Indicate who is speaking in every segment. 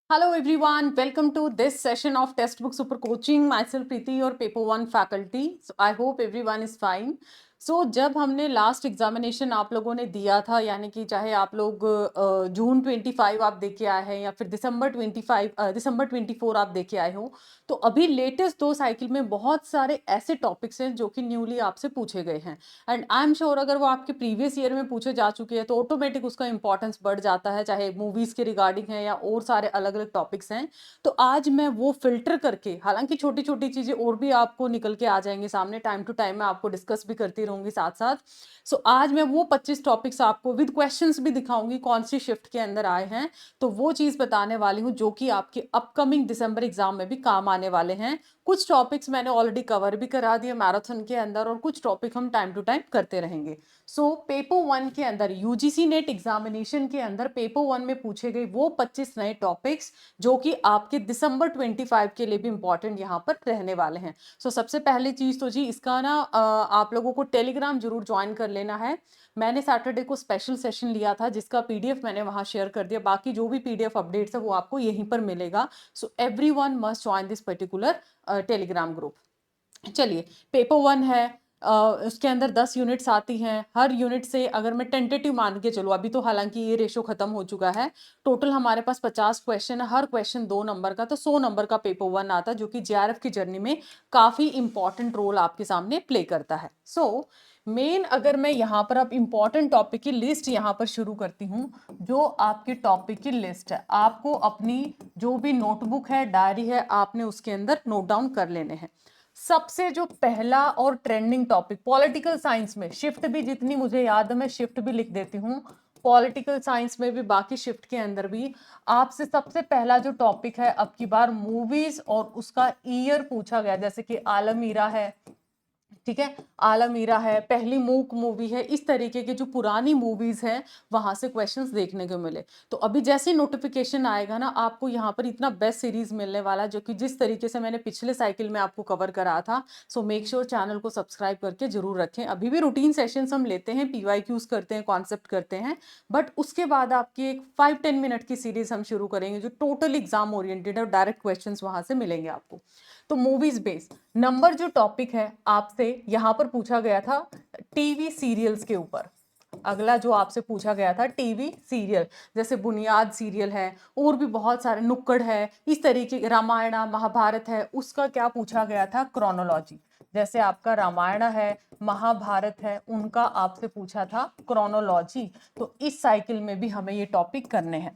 Speaker 1: Hello everyone, welcome to this session of Textbook Super Coaching. Myself Preeti, your paper 1 faculty. So I hope everyone is fine. So जब हमने last examination आप लोगों ने दिया था, यानी कि चाहे आप लोग जून 25 आप दे के आए हैं या फिर दिसंबर 24 आप दे के आए हो, तो अभी लेटेस्ट 2 साइकिल में बहुत सारे ऐसे टॉपिक्स हैं जो कि न्यूली आपसे पूछे गए हैं। एंड आई एम श्योर अगर वो आपके प्रीवियस ईयर में पूछे जा चुके हैं तो ऑटोमेटिक उसका इंपॉर्टेंस बढ़ जाता है, चाहे मूवीज के रिगार्डिंग है या और सारे अलग अलग टॉपिक्स हैं। तो आज मैं वो फिल्टर करके, हालांकि छोटी छोटी चीजें और भी आपको निकल के आ जाएंगे सामने, टाइम टू टाइम मैं आपको डिस्कस भी करती रहूंगी साथ साथ। सो आज मैं वो 25 टॉपिक्स आपको विद क्वेश्चंस भी दिखाऊंगी कौन सी शिफ्ट के अंदर आए हैं, तो वो चीज बताने वाली हूँ जो कि आपके अपकमिंग दिसंबर एग्जाम में भी काम आने वाले हैं। कुछ टॉपिक्स मैंने ऑलरेडी कवर भी करा दिए मैराथन के अंदर और कुछ टॉपिक हम टाइम टू टाइम करते रहेंगे। सो पेपर 1 के अंदर यूजीसी नेट एग्जामिनेशन के अंदर पेपर 1 में पूछे गए वो 25 नए टॉपिक्स जो कि आपके दिसंबर 25 के लिए भी इंपॉर्टेंट यहाँ पर रहने वाले हैं। सो सबसे पहली चीज तो जी इसका ना आप लोगों को टेलीग्राम जरूर ज्वाइन कर लेना है। मैंने सैटरडे को स्पेशल सेशन लिया था जिसका पीडीएफ मैंने वहां शेयर कर दिया, बाकी जो भी पीडीएफ अपडेट्स है वो आपको यहीं पर मिलेगा। So everyone must join this particular Telegram group. चलिए, पेपर 1 है, उसके अंदर 10 यूनिट्स आती हैं। हर यूनिट से अगर मैं टेंटेटिव मान के चलूँ, अभी तो हालांकि ये रेशो खत्म हो चुका है, टोटल हमारे पास 50 क्वेश्चन है, हर क्वेश्चन 2 नंबर का, तो 100 नंबर का पेपर 1 आता है जो कि जेआरएफ की जर्नी में काफी इंपॉर्टेंट रोल आपके सामने प्ले करता है। सो मेन अगर मैं यहाँ पर अब इंपॉर्टेंट टॉपिक की लिस्ट यहाँ पर शुरू करती हूँ, जो आपकी टॉपिक की लिस्ट है आपको अपनी जो भी नोटबुक है, डायरी है, आपने उसके अंदर नोट डाउन कर लेने हैं। सबसे जो पहला और ट्रेंडिंग टॉपिक पॉलिटिकल साइंस में, शिफ्ट भी जितनी मुझे याद है मैं शिफ्ट भी लिख देती हूँ, पॉलिटिकल साइंस में भी बाकी शिफ्ट के अंदर भी आपसे सबसे पहला जो टॉपिक है अब की बार मूवीज और उसका ईयर पूछा गया, जैसे कि आलमीरा है, ठीक है, आलमीरा है, पहली मूक मूवी है, इस तरीके की जो पुरानी मूवीज हैं वहां से क्वेश्चंस देखने को मिले। तो अभी जैसे नोटिफिकेशन आएगा ना, आपको यहाँ पर इतना बेस्ट सीरीज मिलने वाला है जो कि जिस तरीके से मैंने पिछले साइकिल में आपको कवर करा था। सो मेक श्योर चैनल को सब्सक्राइब करके जरूर रखें। अभी भी रूटीन सेशंस हम लेते हैं, पीवाईक्यूज करते हैं, कॉन्सेप्ट करते हैं, बट उसके बाद आपकी एक 5-10 मिनट की सीरीज हम शुरू करेंगे जो टोटल एग्जाम ओरिएंटेड है और डायरेक्ट क्वेश्चन वहां से मिलेंगे आपको। तो मूवीज बेस्ड नंबर जो टॉपिक है आपसे यहां पर पूछा गया था टीवी सीरियल्स के ऊपर। अगला जो आपसे पूछा गया था टीवी सीरियल, जैसे बुनियाद सीरियल है और भी बहुत सारे, नुक्कड़ है, इस तरीके, रामायण महाभारत है, उसका क्या पूछा गया था, क्रोनोलॉजी। जैसे आपका रामायण है, महाभारत है, उनका आपसे पूछा था क्रोनोलॉजी। तो इस साइकिल में भी हमें ये टॉपिक करने हैं।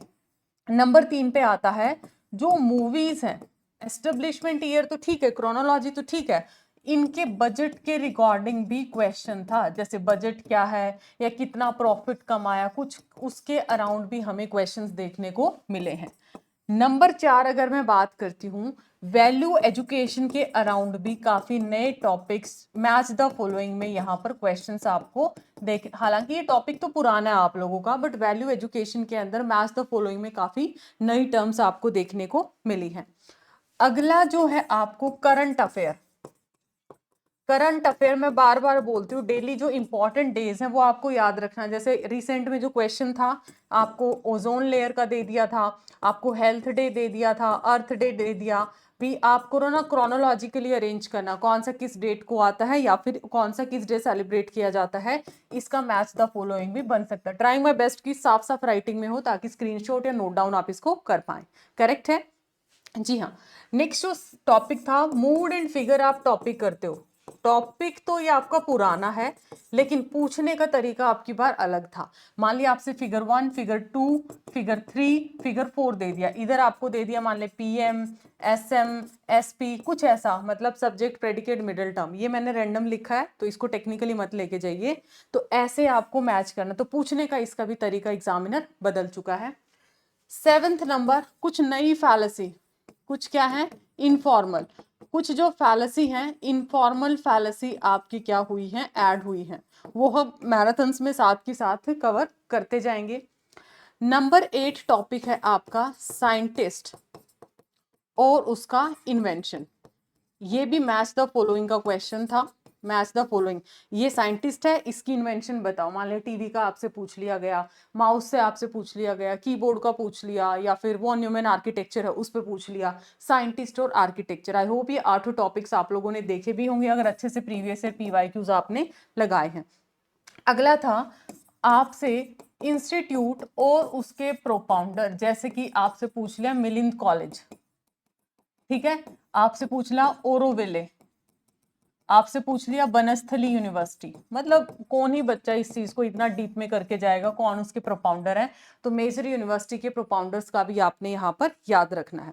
Speaker 1: नंबर 3 पे आता है जो मूवीज हैं, एस्टेब्लिशमेंट ईयर तो ठीक है, क्रोनोलॉजी तो ठीक है, इनके बजट के रिगार्डिंग भी क्वेश्चन था, जैसे बजट क्या है या कितना प्रॉफिट कमाया, कुछ उसके अराउंड भी हमें क्वेश्चंस देखने को मिले हैं। नंबर 4 अगर मैं बात करती हूँ, वैल्यू एजुकेशन के अराउंड भी काफी नए टॉपिक्स, मैच द फॉलोइंग में यहाँ पर क्वेश्चंस आपको देख, हालांकि ये टॉपिक तो पुराना है आप लोगों का, बट वैल्यू एजुकेशन के अंदर मैच द फॉलोइंग में काफी नई टर्म्स आपको देखने को मिली हैं। अगला जो है आपको करंट अफेयर। करंट अफेयर में बार बार बोलती हूँ, डेली जो इंपॉर्टेंट डेज हैं वो आपको याद रखना। जैसे रिसेंट में जो क्वेश्चन था, आपको ओजोन लेयर का दे दिया था, आपको हेल्थ डे दे दिया था, अर्थ डे दे दिया, भी आपको ना क्रोनोलॉजिकली अरेंज करना, कौन सा किस डेट को आता है या फिर कौन सा किस डे सेलिब्रेट किया जाता है, इसका मैच द फॉलोइंग भी बन सकता है। ट्राइंग माई बेस्ट की साफ साफ राइटिंग में हो ताकि स्क्रीनशॉट या नोट डाउन आप इसको कर पाए। करेक्ट है जी हाँ। नेक्स्ट जो टॉपिक था, मूड एंड फिगर आप टॉपिक करते हो। टॉपिक तो ये आपका पुराना है लेकिन पूछने का तरीका आपकी बार अलग था। मान लिया आपसे फिगर 1, फिगर 2, फिगर 3, फिगर 4 दे दिया, इधर आपको दे दिया मान ले पीएम, एसएम, एसपी, कुछ ऐसा, मतलब सब्जेक्ट प्रेडिकेट मिडिल टर्म, ये मैंने रैंडम लिखा है तो इसको टेक्निकली मत लेके जाइए। तो ऐसे आपको मैच करना, तो पूछने का इसका भी तरीका एग्जामिनर बदल चुका है। 7th नंबर, कुछ नई फैलेसी, कुछ क्या है, इनफॉर्मल, कुछ जो फैलेसी हैं, इनफॉर्मल फैलेसी आपकी क्या हुई हैं, ऐड हुई हैं, वो हम मैराथन्स में साथ के साथ कवर करते जाएंगे। नंबर 8 टॉपिक है आपका साइंटिस्ट और उसका इन्वेंशन, ये भी मैच द फॉलोइंग का क्वेश्चन था। Match the following. ये साइंटिस्ट है, इसकी इन्वेंशन बताओ। मान लिया टीवी का आपसे पूछ लिया गया, माउस से आपसे पूछ लिया गया, कीबोर्ड का पूछ लिया, या फिर वॉन न्यूमैन आर्किटेक्चर है उस पर पूछ लिया। साइंटिस्ट और आर्किटेक्चर, आई होप ये 8 टॉपिक्स आप लोगों ने देखे भी होंगे अगर अच्छे से प्रीवियस ईयर PYQs आपने लगाए हैं। अगला था आपसे इंस्टीट्यूट और उसके प्रोपाउंडर, जैसे कि आपसे पूछ लिया मिलिंद कॉलेज, ठीक है, आपसे पूछ लिया ओरोविले, आपसे पूछ लिया बनस्थली यूनिवर्सिटी। मतलब कौन ही बच्चा इस चीज को इतना डीप में करके जाएगा, कौन उसके प्रोपाउंडर है। तो मेजर यूनिवर्सिटी के प्रोपाउंडर्स का भी आपने यहाँ पर याद रखना है।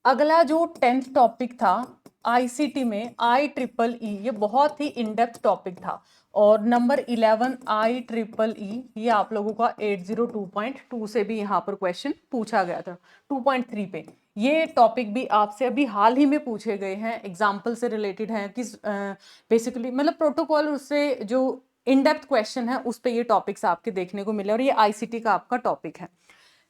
Speaker 1: अगला जो 10th टॉपिक था ICT में IEEE, ये बहुत ही इन डेप्थ टॉपिक था। और नंबर 11 IEEE, ये आप लोगों का 802.2 से भी यहाँ पर क्वेश्चन पूछा गया था, 2.3 पे। ये टॉपिक भी आपसे अभी हाल ही में पूछे गए हैं, एग्जाम्पल से रिलेटेड हैं कि बेसिकली मतलब प्रोटोकॉल, उससे जो इन डेप्थ क्वेश्चन है उस पे ये टॉपिक्स आपके देखने को मिले, और ये ICT का आपका टॉपिक है।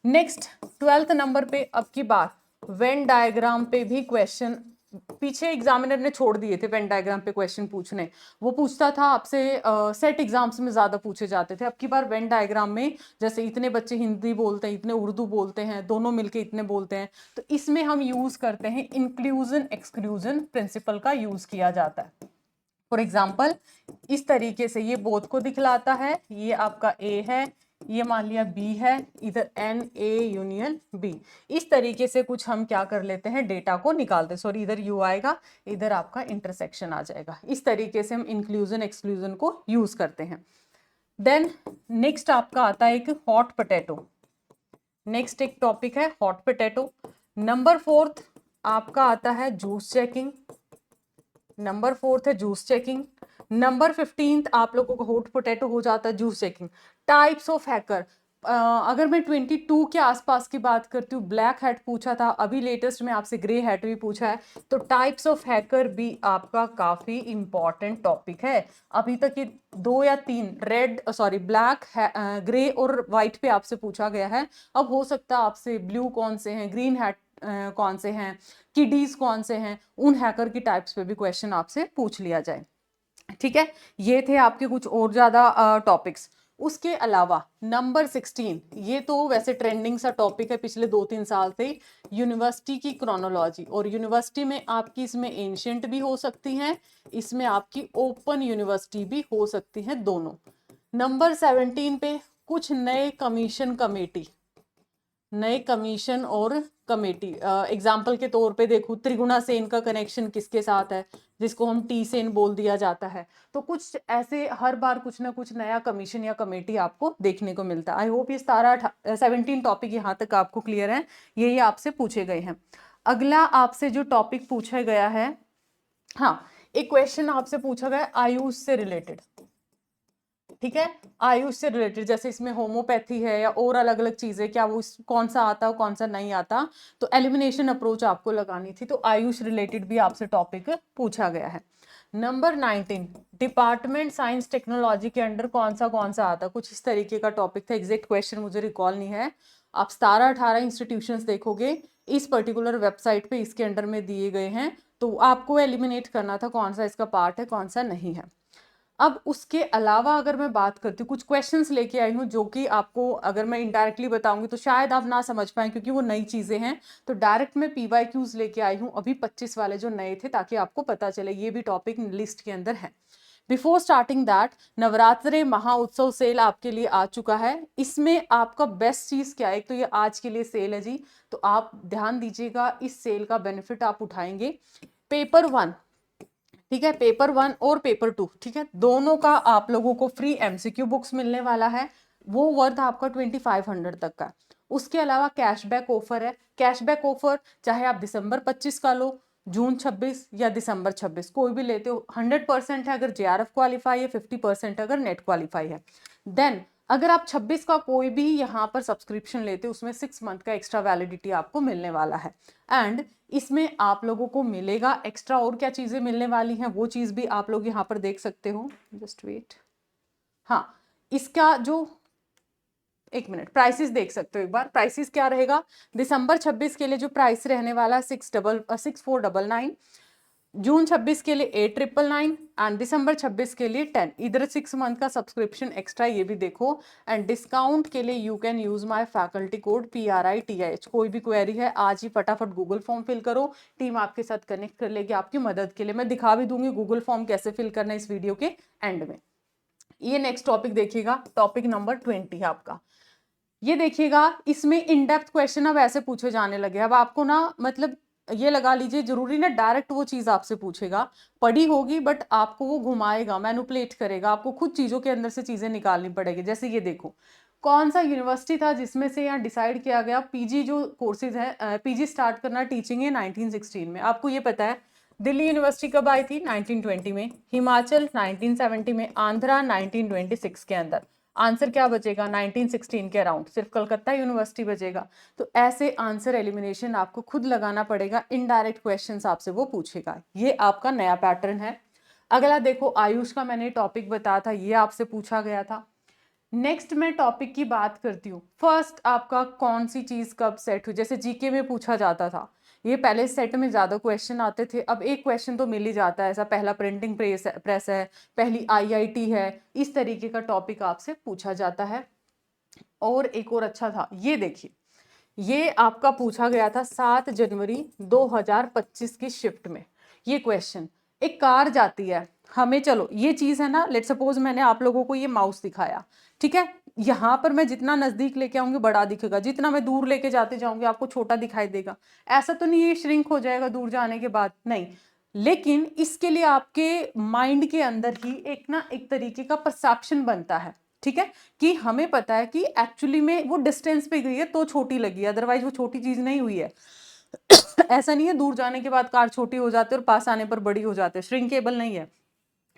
Speaker 1: नेक्स्ट 12th नंबर पे अब की बार वेन डायग्राम पे भी क्वेश्चन, पीछे एग्जामिनर ने छोड़ दिए थे वेन डायग्राम पे क्वेश्चन पूछने, वो पूछता था आपसे, सेट एग्जाम्स में ज्यादा पूछे जाते थे। अब की बार वेन डायग्राम में जैसे इतने बच्चे हिंदी बोलते हैं, इतने उर्दू बोलते हैं, दोनों मिलके इतने बोलते हैं, तो इसमें हम यूज करते हैं इंक्लूजन एक्सक्लूजन प्रिंसिपल का यूज किया जाता है। फॉर एग्जाम्पल इस तरीके से ये बोथ को दिखलाता है, ये आपका A है, ये मान लिया B है, इधर NA यूनियन B। इस तरीके से कुछ हम क्या कर लेते हैं, डेटा को निकालते हैं। सॉरी, इधर U आएगा, इधर आपका इंटरसेक्शन आ जाएगा। इस तरीके से हम इंक्लूजन एक्सक्लूजन को यूज करते हैं। देन नेक्स्ट आपका आता है एक हॉट पोटैटो। नेक्स्ट एक टॉपिक है हॉट पोटैटो। नंबर 4 आपका आता है जूस चेकिंग। नंबर 4 है जूस चेकिंग। नंबर 15 आप लोगों को हॉट पोटैटो हो जाता है juice checking. Types of hacker, अगर मैं 22 के आसपास की बात करती हूँ, ब्लैक हैट पूछा था, अभी लेटेस्ट में आपसे ग्रे हैट भी पूछा है, तो टाइप्स ऑफ हैकर भी आपका काफी इंपॉर्टेंट टॉपिक है। अभी तक ये 2 या 3 ब्लैक, ग्रे और व्हाइट पे आपसे पूछा गया है। अब हो सकता है आपसे ब्लू कौन से हैं, ग्रीन हैट कौन से हैं, किडीज कौन से हैं, उन हैकर की टाइप्स पे भी क्वेश्चन आपसे पूछ लिया जाए। ठीक है, ये थे आपके कुछ और ज्यादा टॉपिक्स। उसके अलावा नंबर 16, ये तो वैसे ट्रेंडिंग सा टॉपिक है पिछले 2-3 साल से, यूनिवर्सिटी की क्रोनोलॉजी। और यूनिवर्सिटी में आपकी इसमें एंशियंट भी हो सकती हैं, इसमें आपकी ओपन यूनिवर्सिटी भी हो सकती हैं, दोनों। नंबर 17 पे कुछ नए कमीशन कमेटी, नए कमीशन और कमेटी, एग्जाम्पल के तौर पे देखो, त्रिगुणा सेन का कनेक्शन किसके साथ है, जिसको हम टी सेन बोल दिया जाता है। तो कुछ ऐसे हर बार कुछ ना कुछ नया कमीशन या कमेटी आपको देखने को मिलता है। आई होप ये 17 टॉपिक यहाँ तक आपको क्लियर है, ये आपसे पूछे गए हैं। अगला आपसे जो टॉपिक पूछा गया है, हाँ, एक क्वेश्चन आपसे पूछा गया आयुष से रिलेटेड। ठीक है, आयुष से रिलेटेड, जैसे इसमें होम्योपैथी है या और अलग अलग चीजें, क्या वो कौन सा आता है कौन सा नहीं आता, तो एलिमिनेशन अप्रोच आपको लगानी थी, तो आयुष रिलेटेड भी आपसे टॉपिक पूछा गया है। नंबर 19 डिपार्टमेंट साइंस टेक्नोलॉजी के अंडर कौन सा आता, कुछ इस तरीके का टॉपिक था। एग्जैक्ट क्वेश्चन मुझे रिकॉल नहीं है। आप 17-18 इंस्टीट्यूशंस देखोगे इस पर्टिकुलर वेबसाइट पे, इसके अंडर में दिए गए हैं, तो आपको एलिमिनेट करना था कौन सा इसका पार्ट है कौन सा नहीं है। अब उसके अलावा अगर मैं बात करती हूँ, कुछ क्वेश्चंस लेके आई हूँ जो कि आपको अगर मैं इनडायरेक्टली बताऊंगी तो शायद आप ना समझ पाए, क्योंकि वो नई चीजें हैं। तो डायरेक्ट मैं PYQs लेके आई हूँ अभी 25 वाले जो नए थे, ताकि आपको पता चले ये भी टॉपिक लिस्ट के अंदर है। बिफोर स्टार्टिंग दैट, नवरात्रे महाउत्सव सेल आपके लिए आ चुका है। इसमें आपका बेस्ट चीज क्या है, एक तो ये आज के लिए सेल है जी, तो आप ध्यान दीजिएगा, इस सेल का बेनिफिट आप उठाएंगे। पेपर 1, ठीक है, पेपर 1 और पेपर 2, ठीक है, दोनों का आप लोगों को फ्री MCQ बुक्स मिलने वाला है, वो वर्थ आपका 2500 तक का। उसके अलावा कैशबैक ऑफर है। कैशबैक ऑफर चाहे आप दिसंबर 25 का लो, जून 26 या दिसंबर 26, कोई भी लेते हो, 100% है अगर JRF क्वालिफाई है, 50% अगर नेट क्वालिफाई है। देन अगर आप 26 का कोई भी यहाँ पर सब्सक्रिप्शन लेते हो, उसमें 6 मंथ का एक्स्ट्रा वैलिडिटी आपको मिलने वाला है। एंड इसमें आप लोगों को मिलेगा एक्स्ट्रा, और क्या चीजें मिलने वाली हैं वो चीज भी आप लोग यहाँ पर देख सकते हो। जस्ट वेट, हाँ, इसका जो एक मिनट, प्राइसेस देख सकते हो एक बार। प्राइसेस क्या रहेगा, दिसंबर 26 के लिए जो प्राइस रहने वाला 6499, जून 26 के लिए 8,999 एंड दिसंबर 26 के लिए 10। इधर 6 मंथ का सब्सक्रिप्शन एक्स्ट्रा, ये भी देखो। एंड डिस्काउंट के लिए you can use my faculty code PRITIH। कोई भी क्वेरी है आज ही फटाफट गूगल फॉर्म फिल करो, टीम आपके साथ कनेक्ट कर लेगी आपकी मदद के लिए। मैं दिखा भी दूंगी गूगल फॉर्म कैसे फिल करना है इस वीडियो के एंड में। ये नेक्स्ट टॉपिक देखिएगा, टॉपिक नंबर 20 है आपका। ये देखिएगा, इसमें इन डेप्थ क्वेश्चन अब ऐसे पूछे जाने लगे। अब आपको ना मतलब ये लगा लीजिए, जरूरी ना डायरेक्ट वो चीज आपसे पूछेगा, पढ़ी होगी बट आपको वो घुमाएगा, मैनिपुलेट करेगा, आपको खुद चीजों के अंदर से चीजें निकालनी पड़ेगी। जैसे ये देखो, कौन सा यूनिवर्सिटी था जिसमें से यहाँ डिसाइड किया गया पीजी जो कोर्सेज है, पीजी स्टार्ट करना टीचिंग है 1916 में। आपको ये पता है दिल्ली यूनिवर्सिटी कब आई थी? 1920 में, हिमाचल 1970 में, आंध्रा 1926 के अंदर। आंसर क्या बचेगा? 1916 के अराउंड सिर्फ कलकत्ता यूनिवर्सिटी बचेगा। तो ऐसे आंसर एलिमिनेशन आपको खुद लगाना पड़ेगा, इनडायरेक्ट क्वेश्चंस आपसे वो पूछेगा। ये आपका नया पैटर्न है। अगला देखो, आयुष का मैंने टॉपिक बताया था, ये आपसे पूछा गया था। नेक्स्ट मैं टॉपिक की बात करती हूँ। फर्स्ट आपका कौन सी चीज कब सेट हुई, जैसे जीके में पूछा जाता था, ये पहले सेट में ज्यादा क्वेश्चन आते थे, अब एक क्वेश्चन तो मिल ही जाता है ऐसा। पहला प्रिंटिंग प्रेस है, पहली आईआईटी है, इस तरीके का टॉपिक आपसे पूछा जाता है। और एक और अच्छा था, ये देखिए, ये आपका पूछा गया था 7 जनवरी 2025 की शिफ्ट में। ये क्वेश्चन, एक कार जाती है हमें, चलो ये चीज है ना, लेट सपोज मैंने आप लोगों को ये माउस दिखाया, ठीक है, यहां पर मैं जितना नजदीक लेके आऊंगी बड़ा दिखेगा, जितना मैं दूर लेके जाते जाऊंगी आपको छोटा दिखाई देगा। ऐसा तो नहीं ये श्रिंक हो जाएगा दूर जाने के बाद, नहीं। लेकिन इसके लिए आपके माइंड के अंदर ही एक ना एक तरीके का परसेप्शन बनता है, ठीक है, कि हमें पता है कि एक्चुअली में वो डिस्टेंस पे गई है तो छोटी लगी है, अदरवाइज वो छोटी चीज नहीं हुई है। ऐसा नहीं है दूर जाने के बाद कार छोटी हो जाती है और पास आने पर बड़ी हो जाती है, श्रिंकेबल नहीं है।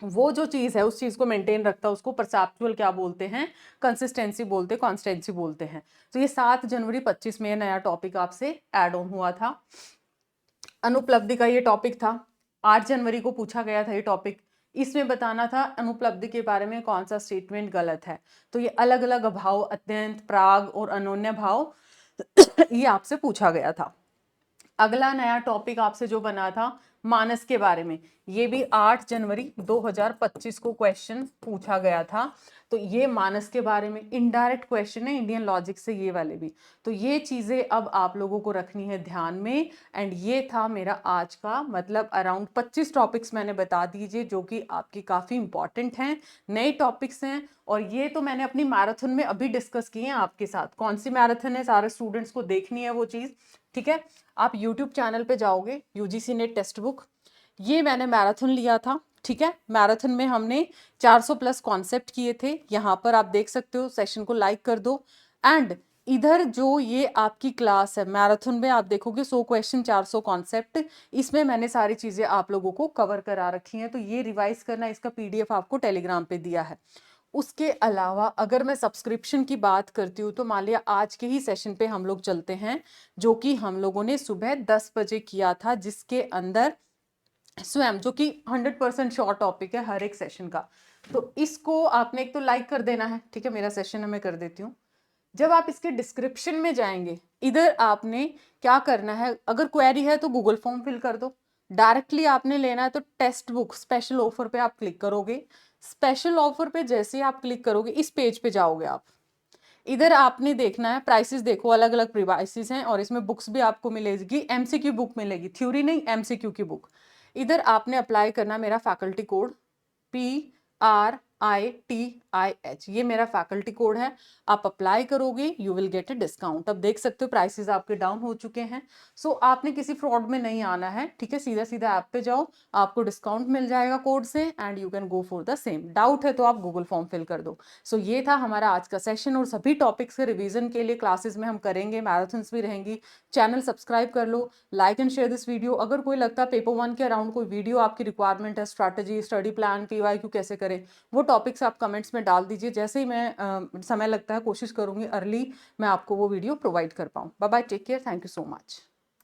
Speaker 1: वो जो चीज है उस चीज को मेंटेन रखता है, उसको परसेप्चुअल क्या बोलते हैं? कंसिस्टेंसी बोलते हैं, कॉन्स्टेंसी बोलते हैं। तो ये 7 जनवरी 25 में नया टॉपिक आपसे एड ऑन हुआ था। अनुपलब्धि का ये टॉपिक था, 8 जनवरी को पूछा गया था ये टॉपिक। इसमें बताना था अनुपलब्धि के बारे में कौन सा स्टेटमेंट गलत है। तो ये अलग अलग भाव, अत्यंत, प्राग और अनोन्य भाव ये आपसे पूछा गया था। अगला नया टॉपिक आपसे जो बना था मानस के बारे में, ये भी 8 जनवरी 2025 को क्वेश्चन पूछा गया था। तो ये मानस के बारे में इनडायरेक्ट क्वेश्चन है इंडियन लॉजिक से, ये वाले भी। तो ये चीजें अब आप लोगों को रखनी है ध्यान में। एंड ये था मेरा आज का, मतलब अराउंड 25 टॉपिक्स मैंने बता दीजिए जो कि आपकी काफी इंपॉर्टेंट हैं, नए टॉपिक्स हैं। और ये तो मैंने अपनी मैराथन में अभी डिस्कस किए हैं आपके साथ। कौन सी मैराथन है, सारे स्टूडेंट्स को देखनी है वो चीज, ठीक है। आप यूट्यूब चैनल पे जाओगे, यूजीसी नेट टेक्स्ट बुक, ये मैंने मैराथन लिया था, ठीक है। मैराथन में हमने 400 प्लस कॉन्सेप्ट किए थे, यहाँ पर आप देख सकते हो। सेशन को लाइक कर दो। एंड इधर जो ये आपकी क्लास है मैराथन में, आप देखोगे 100 क्वेश्चन 400 कॉन्सेप्ट, इसमें मैंने सारी चीजें आप लोगों को कवर करा रखी हैं। तो ये रिवाइज करना, इसका PDF आपको टेलीग्राम पे दिया है। उसके अलावा अगर मैं सब्सक्रिप्शन की बात करती हूँ तो मान लिया आज के ही सेशन पे हम लोग चलते हैं, जो कि हम लोगों ने सुबह 10 बजे किया था, जिसके अंदर स्वयं, जो कि 100% शॉर्ट टॉपिक है हर एक सेशन का। तो इसको आपने एक तो लाइक कर देना है, ठीक है, मेरा सेशन है मैं कर देती हूँ। जब आप इसके डिस्क्रिप्शन में जाएंगे, इधर आपने क्या करना है, अगर क्वेरी है तो गूगल फॉर्म फिल कर दो। डायरेक्टली आपने लेना है तो टेक्स्ट बुक स्पेशल ऑफर पे आप क्लिक करोगे। स्पेशल ऑफर पे जैसे आप क्लिक करोगे, इस पेज पे जाओगे आप। इधर आपने देखना है प्राइसेस, देखो अलग अलग प्राइसेस हैं और इसमें बुक्स भी आपको मिलेगी, एमसीक्यू बुक मिलेगी, थ्योरी नहीं, एमसीक्यू की बुक। इधर आपने अप्लाई करना मेरा फैकल्टी कोड PRITIH, ये मेरा फैकल्टी कोड है। आप अप्लाई करोगे, you will get a discount. अब देख सकते हो प्राइसेस आपके डाउन हो चुके हैं। सो आपने किसी फ्रॉड में नहीं आना है, ठीक है, सीधा सीधा ऐप पे जाओ, आपको डिस्काउंट मिल जाएगा कोड से and you can go for the same. Doubt है तो आप गूगल फॉर्म फिल कर दो। सो ये था हमारा आज का सेशन, और सभी टॉपिक्स के रिवीजन के लिए क्लासेस में हम करेंगे, मैराथन्स भी रहेंगी। चैनल सब्सक्राइब कर लो, like and share this video. अगर कोई लगता है पेपर 1 के अराउंड कोई वीडियो आपकी रिक्वायरमेंट है, स्ट्रैटेजी, स्टडी प्लान, PYQ कैसे करें, वो टॉपिक्स आप कमेंट्स में डाल दीजिए। जैसे ही मैं समय लगता है कोशिश करूंगी अर्ली मैं आपको वो वीडियो प्रोवाइड कर पाऊँ। Bye bye, take care, thank you so much.